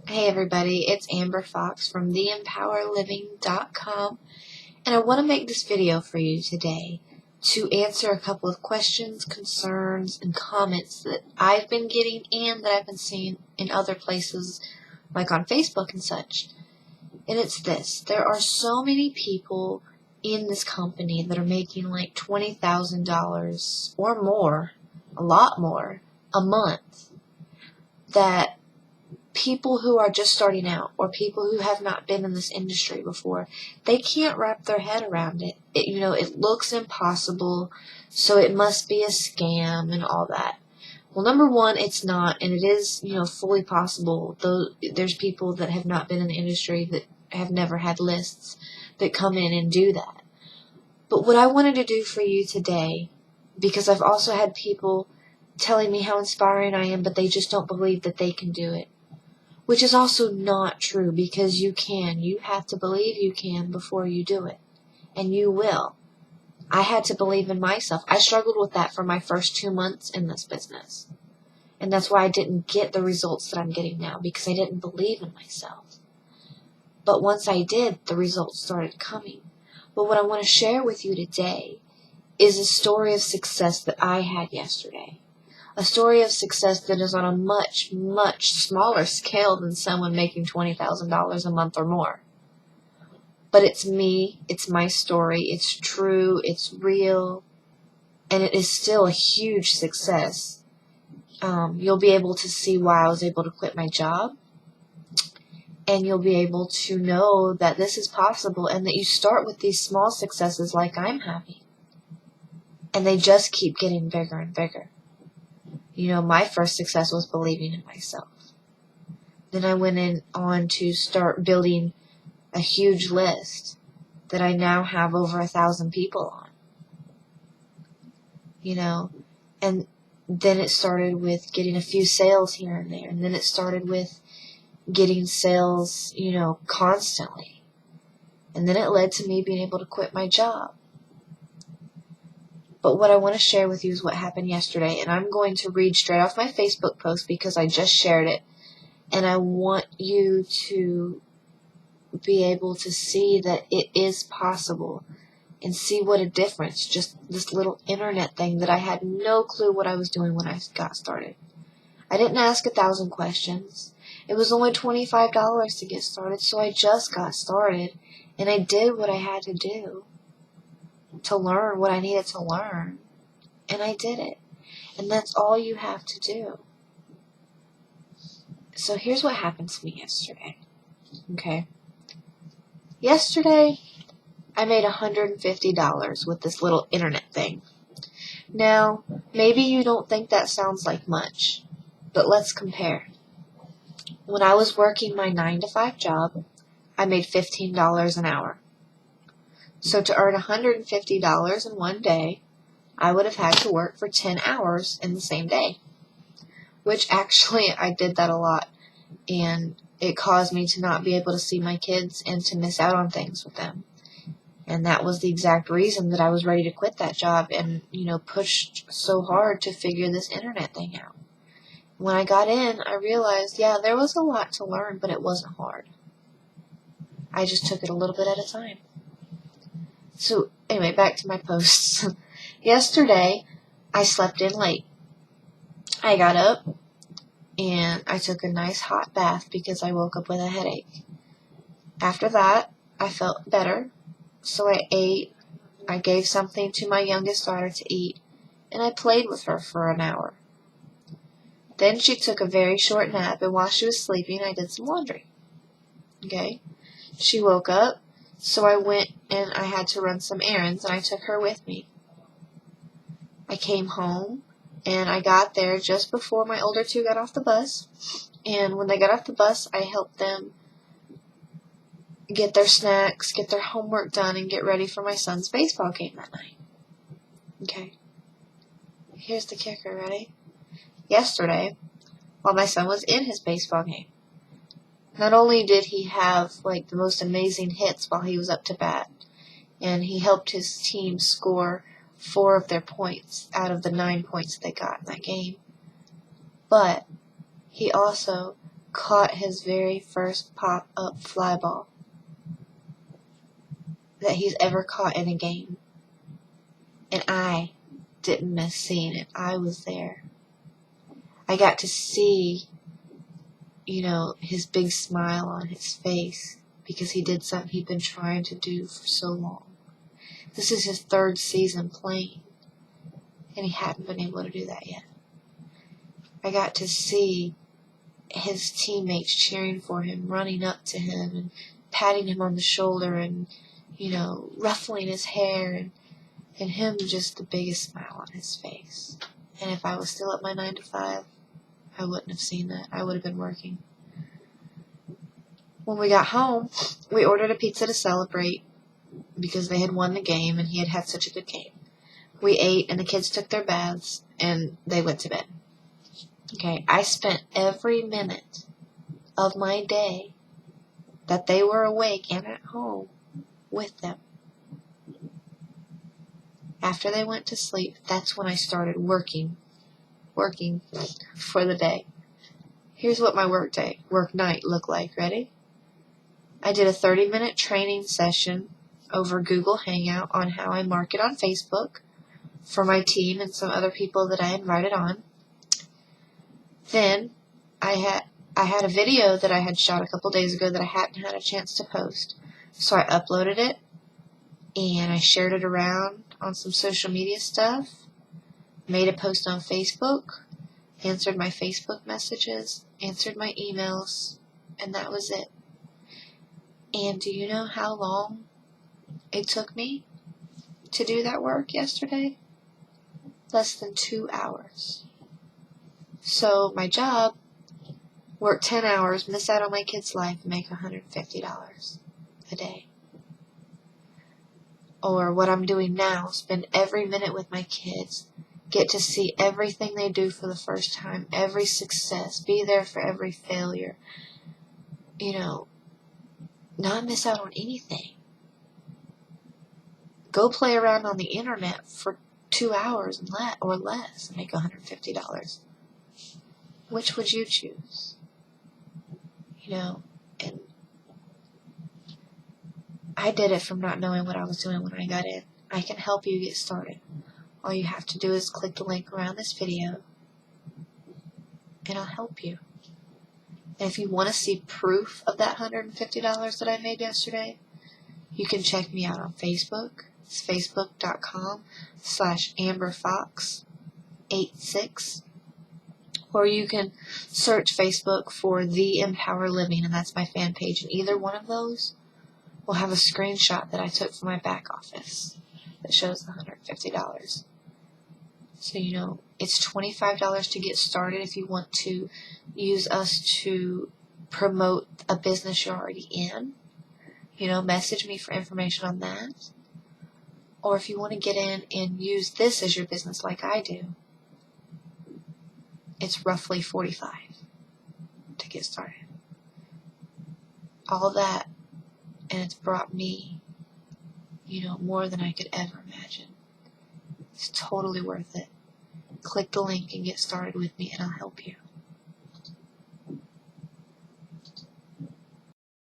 Hey everybody, it's Amber Fox from theempowerliving.com, and I want to make this video for you today to answer a couple of questions, concerns, and comments that I've been getting and that I've been seeing in other places like on Facebook and such. And it's this: there are so many people in this company that are making like $20,000 or more, a lot more, a month, that people who are just starting out or people who have not been in this industry before, they can't wrap their head around it. It looks impossible, so it must be a scam and all that. Well, number one, it's not, and it is, fully possible. Though there's people that have not been in the industry that have never had lists that come in and do that. But what I wanted to do for you today, because I've also had people telling me how inspiring I am, but they just don't believe that they can do it. Which is also not true, because you can. You have to believe you can before you do it. And you will. I had to believe in myself. I struggled with that for my first 2 months in this business. And that's why I didn't get the results that I'm getting now, because I didn't believe in myself. But once I did, the results started coming. But what I want to share with you today is a story of success that I had yesterday. A story of success that is on a much, much smaller scale than someone making $20,000 a month or more. But it's me, it's my story, it's true, it's real, and it is still a huge success. You'll be able to see why I was able to quit my job, and you'll be able to know that this is possible and that you start with these small successes like I'm having. And they just keep getting bigger and bigger. My first success was believing in myself. Then I went on to start building a huge list that I now have over 1,000 people on. And then it started with getting a few sales here and there. And then it started with getting sales, constantly. And then it led to me being able to quit my job. But what I want to share with you is what happened yesterday. And I'm going to read straight off my Facebook post because I just shared it. And I want you to be able to see that it is possible and see what a difference just this little internet thing that I had no clue what I was doing when I got started. I didn't ask 1,000 questions. It was only $25 to get started, so I just got started and I did what I had to do to learn what I needed to learn, and I did it. And that's all you have to do. So here's what happened to me yesterday. Okay. Yesterday, I made $150 with this little internet thing. Now, maybe you don't think that sounds like much, but let's compare. When I was working my 9-to-5 job, I made $15 an hour. So to earn $150 in one day, I would have had to work for 10 hours in the same day, which actually I did that a lot, and it caused me to not be able to see my kids and to miss out on things with them. And that was the exact reason that I was ready to quit that job and, pushed so hard to figure this internet thing out. When I got in, I realized, there was a lot to learn, but it wasn't hard. I just took it a little bit at a time. So anyway, back to my posts. Yesterday, I slept in late. I got up and I took a nice hot bath because I woke up with a headache. After that, I felt better, so I ate. I gave something to my youngest daughter to eat, and I played with her for an hour. Then she took a very short nap, and while she was sleeping, I did some laundry. Okay? She woke up, so I went and I had to run some errands, and I took her with me. I came home, and I got there just before my older two got off the bus, and when they got off the bus, I helped them get their snacks, get their homework done, and get ready for my son's baseball game that night. Okay. Here's the kicker, ready? Yesterday, while my son was in his baseball game, not only did he have the most amazing hits while he was up to bat, and he helped his team score 4 of their points out of the 9 points they got in that game, but he also caught his very first pop-up fly ball that he's ever caught in a game. And I didn't miss seeing it. I was there. I got to see, his big smile on his face because he did something he'd been trying to do for so long. This is his 3rd season playing, and he hadn't been able to do that yet. I got to see his teammates cheering for him, running up to him and patting him on the shoulder and, ruffling his hair and him just the biggest smile on his face. And if I was still at my 9 to 5, I wouldn't have seen that. I would have been working. When we got home, we ordered a pizza to celebrate because they had won the game and he had had such a good game. We ate and the kids took their baths and they went to bed. Okay, I spent every minute of my day that they were awake and at home with them. After they went to sleep, that's when I started working for the day. Here's what my work night looked like. Ready? I did a 30-minute training session over Google Hangout on how I market on Facebook for my team and some other people that I invited on. Then I had a video that I had shot a couple days ago that I hadn't had a chance to post. So I uploaded it and I shared it around on some social media stuff, made a post on Facebook, answered my Facebook messages, answered my emails, and that was it. And do you know how long it took me to do that work yesterday? Less than 2 hours. So my job, work 10 hours, miss out on my kid's life, and make $150 a day. Or what I'm doing now, spend every minute with my kids, get to see everything they do for the first time, every success, be there for every failure, not miss out on anything. Go play around on the internet for 2 hours or less and make $150. Which would you choose? And I did it from not knowing what I was doing when I got in. I can help you get started. All you have to do is click the link around this video, and I'll help you. And if you want to see proof of that $150 that I made yesterday, you can check me out on Facebook. It's facebook.com/AmberFox86. Or you can search Facebook for The Empower Living, and that's my fan page. And either one of those will have a screenshot that I took from my back office that shows the $150. So, it's $25 to get started if you want to use us to promote a business you're already in. Message me for information on that. Or if you want to get in and use this as your business like I do, it's roughly $45 to get started. All that, and it's brought me, more than I could ever imagine. It's totally worth it. Click the link and get started with me, and I'll help you.